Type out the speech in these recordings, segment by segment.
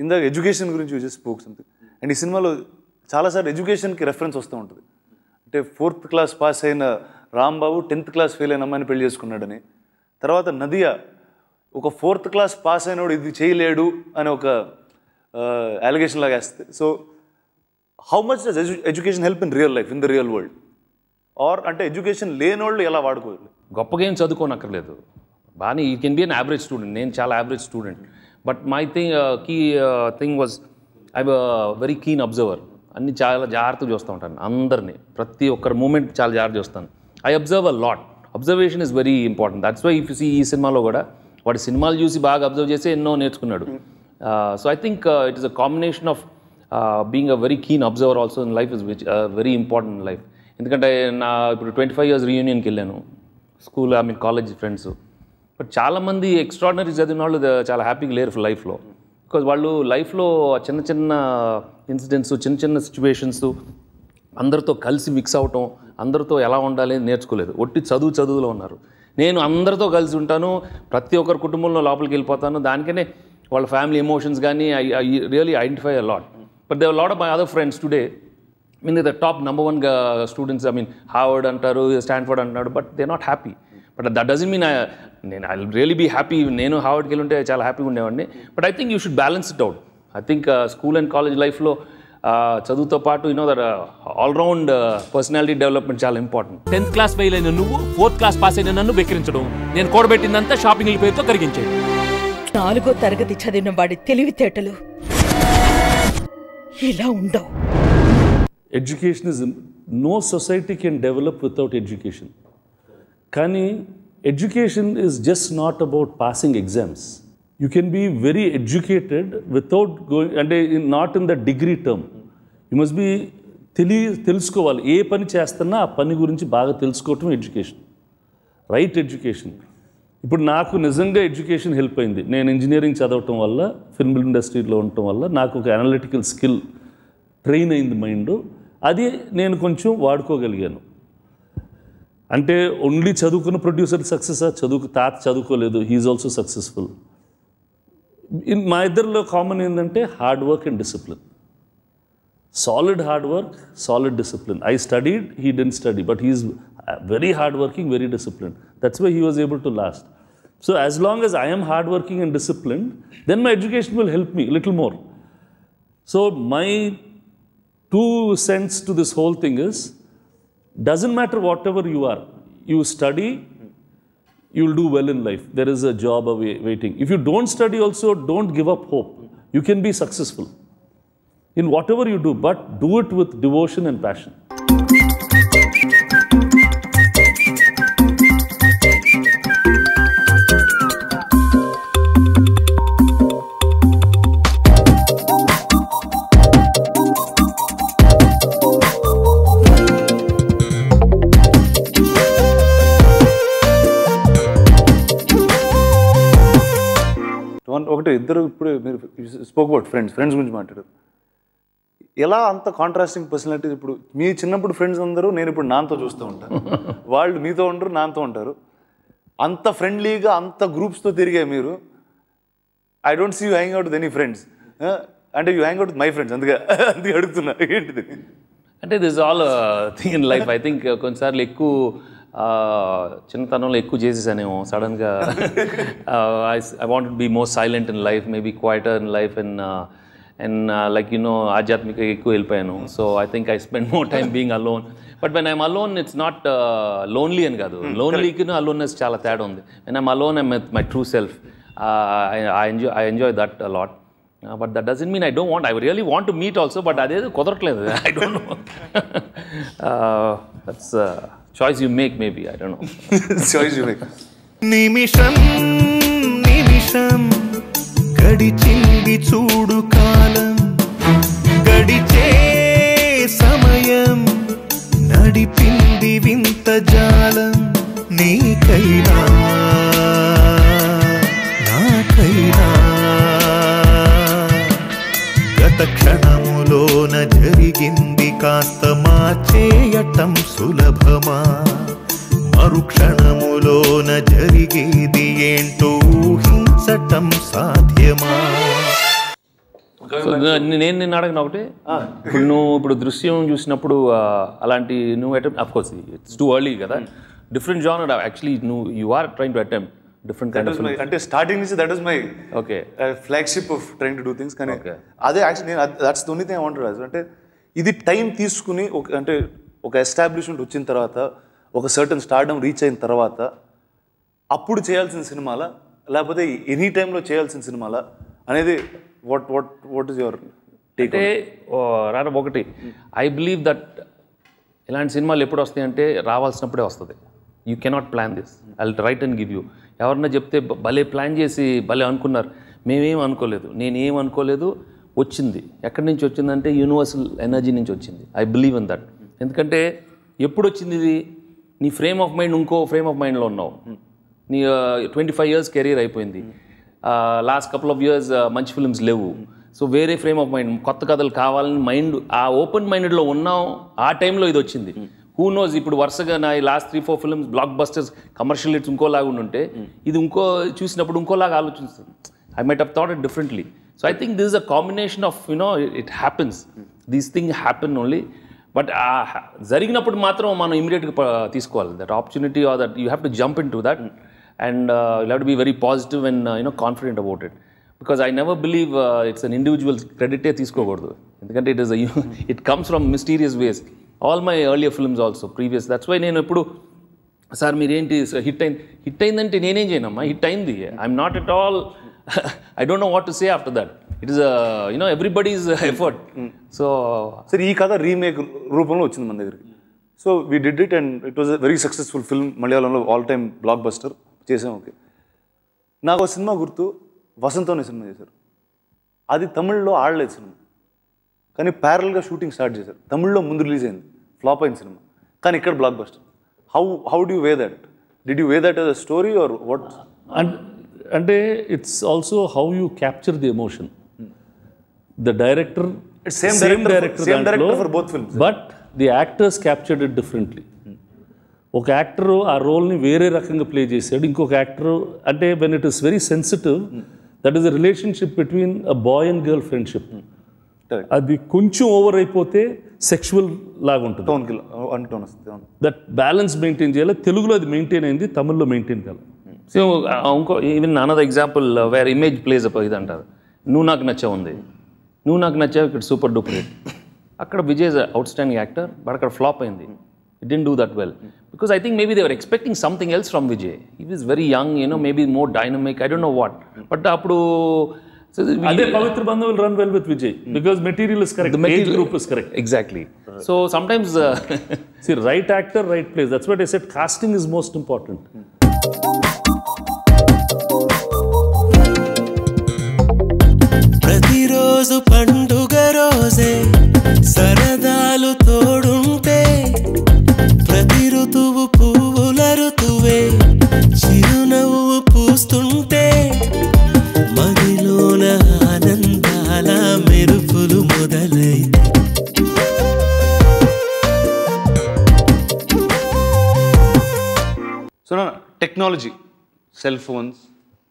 ఇందాక ఎడ్యుకేషన్ గురించి use spoke something. And ఈ సినిమాలో చాలాసార్లు ఎడ్యుకేషన్కి రెఫరెన్స్ వస్తూ ఉంటుంది. అంటే 4th క్లాస్ పాస్ అయిన రాంబాబు 10th క్లాస్ ఫెయిల్ అయిన అమ్మాయిని పెళ్లి చేసుకున్నాడని, తర్వాత నదియా ఒక 4th క్లాస్ పాస్ అయినోడు ఇది చేయలేడు అని ఒక అలిగేషన్ లాగా వేస్తుంది. So how much does education help in real life, in the real world? Or అంటే ఎడ్యుకేషన్ లేనోళ్ళు ఎలా వాడుకోవాలి? గొప్పగా ఏం చదువుకోనక్కర్లేదు, బాగానే you can be an average student. నేను చాలా average student, but my key thing was I very keen observer. అన్ని చాలా జాగ్రత్తగా చూస్తూ ఉంటాను, అందరినీ, ప్రతి ఒక్కరి మూమెంట్ చాలా జాగ్రత్త చూస్తాను. I observe a lot. Observation is very important. That's why if you see ఈ సినిమాలో కూడా వాడి సినిమాలు చూసి బాగా అబ్జర్వ్ చేసి ఎన్నో నేర్చుకున్నాడు. So I think it is a combination of being a very keen observer also in life is which very important in life. ఎందుకంటే నా ఇప్పుడు 25 years రీయూనియన్కి వెళ్ళాను, స్కూల్ కాలేజ్ ఫ్రెండ్స్. బట్ చాలామంది ఎక్స్ట్రాడినరీ చదివిన వాళ్ళు చాలా హ్యాపీగా లేరు లైఫ్లో. బికాజ్ వాళ్ళు లైఫ్లో చిన్న చిన్న ఇన్సిడెంట్స్, చిన్న చిన్న సిచ్యువేషన్స్, అందరితో కలిసి మిక్స్ అవటం, అందరితో ఎలా ఉండాలి నేర్చుకోలేదు. ఒట్టి చదువులో ఉన్నారు. నేను అందరితో కలిసి ఉంటాను, ప్రతి ఒక్కరి కుటుంబంలో లోపలికి వెళ్ళిపోతాను. దానికనే వాళ్ళ ఫ్యామిలీ ఎమోషన్స్ కానీ I really identify a lot. But they lot of my other friends today the top number 1 students. Harvard అంటారు, స్టాన్ఫర్డ్ అంటున్నాడు, but they not happy. But that doesn't mean నేను ఐ రియలీ బీ హ్యాపీ. నేను హార్వర్డ్కి వెళ్ళి ఉంటే చాలా హ్యాపీగా ఉండేవాడిని. But I think you should balance it out. I think school and college లైఫ్లో చదువుతో పాటు దట్ ఆల్రౌండ్ పర్సనాలిటీ డెవలప్మెంట్ చాలా ఇంపార్టెంట్. 10th క్లాస్ ఫెయిల్ అయిన నువ్వు 4th క్లాస్ పాస్ అయిన నన్ను వెక్కిరించడం, నేను కూడబెట్టిందంతా షాపింగ్ పేరుతో కరిగించేది. 4వ తరగతి చదివిన వాడి తెలివితేటలు ఇలా ఉండవు. Education is, no society can develop without education. Kani, education is just not about passing exams. You can be very educated without going, and not in the degree term. You must be తెలుసుకోవాలి, ఏ పని చేస్తున్నా ఆ పని గురించి బాగా తెలుసుకోవటం education, right education. ఇప్పుడు నాకు నిజంగా ఎడ్యుకేషన్ హెల్ప్ అయింది. నేను ఇంజనీరింగ్ చదవటం వల్ల, ఫిల్మ్ ఇండస్ట్రీలో ఉండటం వల్ల నాకు ఒక అనలిటికల్ స్కిల్ ట్రైన్ అయింది మైండ్. అది నేను కొంచెం వాడుకోగలిగాను. అంటే ఓన్లీ చదువుకున్న ప్రొడ్యూసర్ సక్సెస్, తాత చదువుకోలేదు, హీఈస్ ఆల్సో సక్సెస్ఫుల్. మా ఇద్దరిలో కామన్ ఏంటంటే hard work and discipline. Solid hard work, solid discipline. I studied, he didn't study, but he's very hard working, very discipline. That's why he was able to last. So as long as I am hardworking and disciplined, then my education will help me a little more. So my 2 cents to this whole thing is, doesn't matter whatever you are, you study, you will do well in life. There is a job waiting. If you don't study also, don't give up hope. You can be successful in whatever you do, but do it with devotion and passion. ఒకటి, ఇద్దరు ఇప్పుడు మీరు spoke about friends గురించి మాట్లాడారు. ఎలా అంత contrasting personalities? ఇప్పుడు మీ చిన్నప్పుడు ఫ్రెండ్స్ అందరూ నేను ఇప్పుడు నాతో చూస్తూ ఉంటాను, వాళ్ళు మీతో ఉండరు, నాతో ఉంటారు. అంత ఫ్రెండ్లీగా అంత గ్రూప్స్తో తిరిగే మీరు, I don't see you hang out with any friends. అంటే you hang out with my friends, అందుకే అడుగుతున్నా ఏంటిది అంటే. This all thing in life. I think కొన్నిసార్లు ఎక్కువ చిన్నతనంలో ఎక్కువ చేసేసానేమో సడన్గా. I want to be more silent in life, maybe quieter in life, and like ఆధ్యాత్మిక ఎక్కువ వెళ్ళిపోయాను. So I think I spend more time being alone. But when I'm alone, it's not lonely అని కాదు, లోన్లీకి అలోన్నెస్ చాలా తేడా ఉంది. When I'm alone, I'm with my true self. I enjoy that a lot. But that doesn't mean I don't want. I really want to meet also, but అదేదో కుదరట్లేదు. I don't know. That's a choice you make, maybe. I don't know. Choice you make. నిమిషం గడిచింది చూడు కాలం, గడిచే సమయం నడిపింది వింత జాలం. నీకైనా నాకైనా గత క్షణములోన జరిగింది కాస్త మార్చేయటం సులభమా, మరుక్షణములోన జరిగేది ఏంటో ఊహించటం సాధ్యమా. నేను అడగను ఒకటి, ఇప్పుడు నువ్వు ఇప్పుడు దృశ్యం చూసినప్పుడు అలాంటి నువ్వు attempt, of course it's too early కదా, డిఫరెంట్ జానర్ యాక్చువల్లీ నువ్వు you are trying to attempt different kind of, అంటే స్టార్టింగ్ నుంచి that is my okay flagship of trying to do things. కానీ అదే యాక్చువల్లీ నేను that's the only thing I want to raj. అంటే ఇది time తీసుకుని అంటే ఒక ఎస్టాబ్లిష్మెంట్ వచ్చిన తర్వాత, ఒక సర్టన్ స్టార్డమ్ రీచ్ అయిన తర్వాత అప్పుడు చేయాల్సిన సినిమాలా, లేకపోతే ఎనీ టైంలో చేయాల్సిన సినిమాలా అనేది వాట్ ఈస్ యువర్ టేక్? అంటే ఒకటి ఐ బిలీవ్ దట్ ఇలాంటి సినిమాలు ఎప్పుడు వస్తాయి అంటే రావాల్సినప్పుడే వస్తుంది. You cannot plan this, I will write and give you. ఎవరన్నా చెప్తే భలే ప్లాన్ చేసి భలే అనుకున్నారు, మేమేం అనుకోలేదు, నేనేం అనుకోలేదు, వచ్చింది. ఎక్కడి నుంచి వచ్చిందంటే యూనివర్సల్ ఎనర్జీ నుంచి వచ్చింది. I believe in that. ఎందుకంటే ఎప్పుడు వచ్చింది ఇది, నీ ఫ్రేమ్ ఆఫ్ మైండ్ ఇంకో ఫ్రేమ్ ఆఫ్ మైండ్లో ఉన్నావు, నీ 25 years కెరీర్ అయిపోయింది, లాస్ట్ కపుల్ ఆఫ్ ఇయర్స్ మంచి ఫిల్మ్స్ లేవు, సో వేరే ఫ్రేమ్ ఆఫ్ మైండ్, కొత్త కథలు కావాలని మైండ్ ఆ ఓపెన్ మైండెడ్లో ఉన్నాం. ఆ టైంలో ఇది వచ్చింది. హూ నోస్ ఇప్పుడు వరుసగా నా last 3-4 films blockbusters commercial hits ఇంకోలాగా ఉంటే ఇది ఇంకో చూసినప్పుడు ఇంకోలాగా ఆలోచిస్తుంది. I might have thought it differently. So I think this is a combination of it happens, these thing happen only. But జరిగినప్పుడు మాత్రం మనం ఇమీడియట్గా తీసుకోవాలి that opportunity, or that you have to jump in to that and you have to be very positive and confident about it. Because I never believe it's an individual క్రెడిటే తీసుకోకూడదు. ఎందుకంటే it comes from mysterious ways. All my earlier films also previous, that's why నేను ఎప్పుడు sir మీరేంటి hit అయిందంటే నేనేం చేయనమ్మా, hit అయింది, I'm not at all, I don't know what to say after that. It is everybody's effort. So సరే, ఈ కథ రీమేక్ రూపంలో వచ్చింది మన దగ్గరికి. So we did it and it was a very successful film. మలయాళంలో ఆల్ టైమ్ బ్లాక్ బస్టర్ చేసాం. Okay, నాకు ఒక సినిమా గుర్తు, వసంతం అనే సినిమా చేశారు. అది తమిళ్లో ఆడలేదు సినిమా, కానీ ప్యారల్గా షూటింగ్ స్టార్ట్ చేశారు. తమిళ్లో ముందు రిలీజ్ అయింది, ఫ్లాప్ అయిన సినిమా, కానీ ఇక్కడ blockbuster. How do you weigh that? Did you weigh that as a story or what? అంటే it's also how you capture the emotion. The director, same director for both films, but the actors captured it differently. ఒక actor ఆ రోల్ని వేరే రకంగా play చేశాడు, ఇంకొక actor అంటే when it is very sensitive, that is a relationship between a boy and girl friendship. అది కొంచెం over అయిపోతే సెక్షువల్ లాగా ఉంటుంది, దట్ బ్యాలెన్స్ మెయింటైన్ చేయాలి. తెలుగులో అది మెయింటైన్ అయింది, తమిళ్లో మెయింటైన్ కావాలి. సో ఇంకో even another example wear image place up ఇది అంటారు. నువ్వు నాకు నచ్చావు ఉంది, నువ్వు నాకు నచ్చావు ఇక్కడ సూపర్ డూపర్ హిట్. అక్కడ Vijay is outstanding actor, but అక్కడ ఫ్లాప్ అయింది. It didn't do that well because I think maybe they were expecting something else from Vijay. He is very young, maybe more dynamic, I don't know what. But అప్పుడు అదే పవిత్ర బంధం will run well with Vijay because material is correct, the age group is correct. Exactly. So sometimes see, right actor, right place. That's what I said, casting is most important. ప్రతిరోజు పండుగ రోజే సరదాలు తోడుంటే, ప్రతి ఋతువు పువ్వుల ఋతువే చిరునవ్వు పూస్తుంటే, మదిలోన ఆనందాల మెరుపులు మొదలైతే. So technology, cell phones,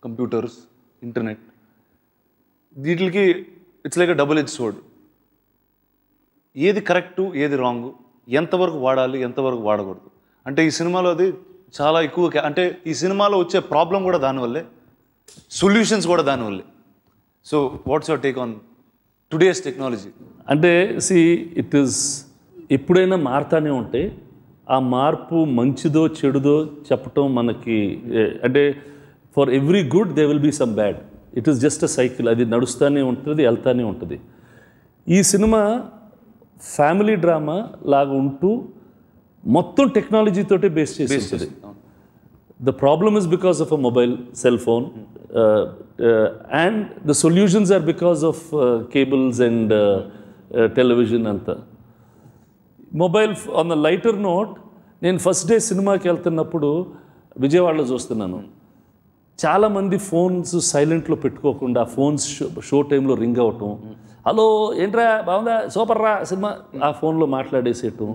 computers, internet, వీటికి it's like double edge sword. ఏది కరెక్టు, ఏది రాంగు, ఎంతవరకు వాడాలి, ఎంతవరకు వాడకూడదు అంటే ఈ సినిమాలో అది చాలా ఎక్కువ. అంటే ఈ సినిమాలో వచ్చే ప్రాబ్లం కూడా దానివల్లే, సొల్యూషన్స్ కూడా దానివల్లే. So what's your take on today's technology? అంటే ఇట్ ఈస్ ఎప్పుడైనా మారుతానే ఉంటే ఆ మార్పు మంచిదో చెడుదో చెప్పటం మనకి, అంటే for every good they will be some bad. It is just a cycle, అది నడుస్తూనే ఉంటుంది, వెళ్తూనే ఉంటుంది. ఈ సినిమా ఫ్యామిలీ డ్రామా లాగా ఉంటూ మొత్తం టెక్నాలజీతోటే బేస్ చేసి ఉంటుంది. The problem is because of a mobile cell phone, and the solutions are because of cables and television anta. Mobile, on a lighter note, నేను ఫస్ట్ డే సినిమాకి వెళ్తున్నప్పుడు విజయవాడలో చూస్తున్నాను, చాలామంది ఫోన్స్ సైలెంట్లో పెట్టుకోకుండా ఫోన్స్ షో టైంలో రింగ్ అవటం, హలో ఏంట్రా బాగుందా సూపర్ రా సినిమా, ఆ ఫోన్లో మాట్లాడేసేయటం.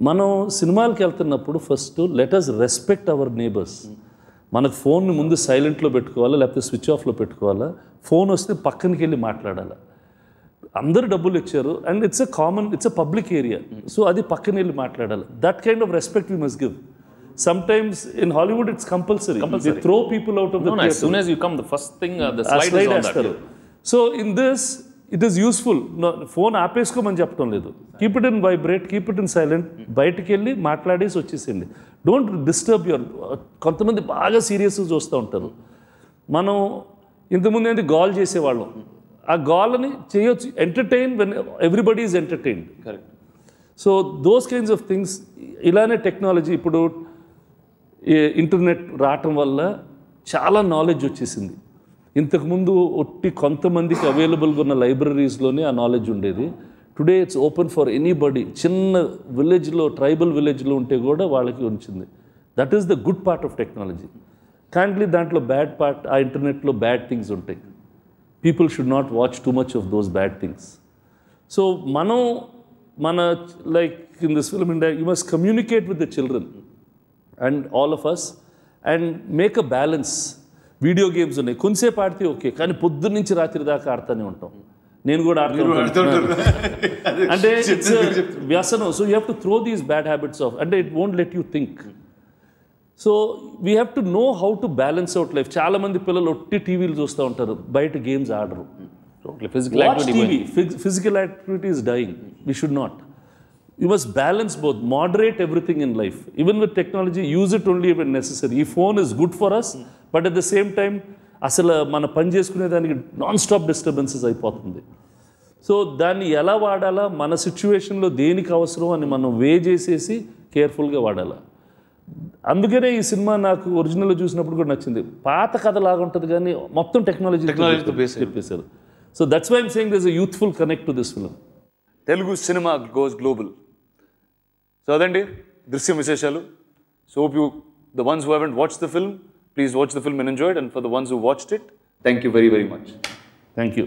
మనం సినిమాలకు వెళ్తున్నప్పుడు first let us respect our neighbours. మనకు ఫోన్ని ముందు సైలెంట్లో పెట్టుకోవాలా, లేకపోతే స్విచ్ ఆఫ్లో పెట్టుకోవాలా, ఫోన్ వస్తే పక్కనకి వెళ్ళి మాట్లాడాలి. అందరు డబ్బులు ఇచ్చారు and it's a public area, so అది పక్కన వెళ్ళి మాట్లాడాలి. That kind of respect we must give. Sometimes in Hollywood it's compulsory. They throw people out of the theater. As soon as you come, the first thing, the slide is on that. So in this, it is useful. Phone ఆపేసుకోమని చెప్పడం లేదు. Keep it in vibrate, keep it in silent. బయటికి వెళ్ళి మాట్లాడేసి వచ్చేసింది. Don't disturb your... కొంతమంది బాగా సీరియస్గా చూస్తూ ఉంటారు. మనం ఇంతకుముందు ఏంటి గాల్ చేసేవాళ్ళం, ఆ గాల్ని చేయొచ్చు. Entertain when everybody is entertained. Correct. So those kinds of things. ఇలానే టెక్నాలజీ ఇప్పుడు ఇంటర్నెట్ రావటం వల్ల చాలా నాలెడ్జ్ వచ్చేసింది. ఇంతకుముందు ఒట్టి కొంతమందికి అవైలబుల్గా ఉన్న లైబ్రరీస్లోనే ఆ నాలెడ్జ్ ఉండేది. Today it's open for anybody. చిన్న విలేజ్లో, ట్రైబల్ విలేజ్లో ఉంటే కూడా వాళ్ళకి వచ్చింది. That is the good part of technology. Kindly దాంట్లో బ్యాడ్ పార్ట్, ఆ ఇంటర్నెట్లో బ్యాడ్ థింగ్స్ ఉంటాయి. People should not watch too much of those bad things. So మన like in this film India, you must communicate with the children and all of us and make a balance. Video games ఉన్నాయి, కొంతసేపు ఆడితే okay, కానీ పొద్దున్న నుంచి రాత్రి దాకా ఆడుతూనే ఉంటాం. నేను కూడా ఆడుతుంటాను. అంటే ఇట్స్ వ్యసనం. So you have to throw these bad habits off, అంటే it won't let you think. So we have to know how to balance out life. చాలా మంది పిల్లలు ఒట్టి టీవీలు చూస్తూ ఉంటారు, బయట గేమ్స్ ఆడరు. Physical activity is dying. We should not. You must balance both, moderate everything in life. Even with technology, use it only when necessary. Ee phone is good for us, but at the same time, asala mana pani cheskune daniki non-stop disturbances అయిపోతుంది. So దాన్ని ఎలా వాడాలా, మన సిచ్యువేషన్లో దేనికి అవసరం అని మనం వే చేసేసి కేర్ఫుల్గా వాడాలా. అందుకనే ఈ సినిమా నాకు ఒరిజినల్లో చూసినప్పుడు కూడా నచ్చింది. పాత కథ లాగా ఉంటుంది కానీ మొత్తం టెక్నాలజీతో చెప్పేశారు. So that's why I'm saying there is a youthful connect to this film. Telugu cinema goes global. So అదండి దృశ్యం విశేషాలు. So hope you, the ones who haven't watched the film, please watch the film and enjoy it. And for the ones who watched it, thank you very, very much. Thank you.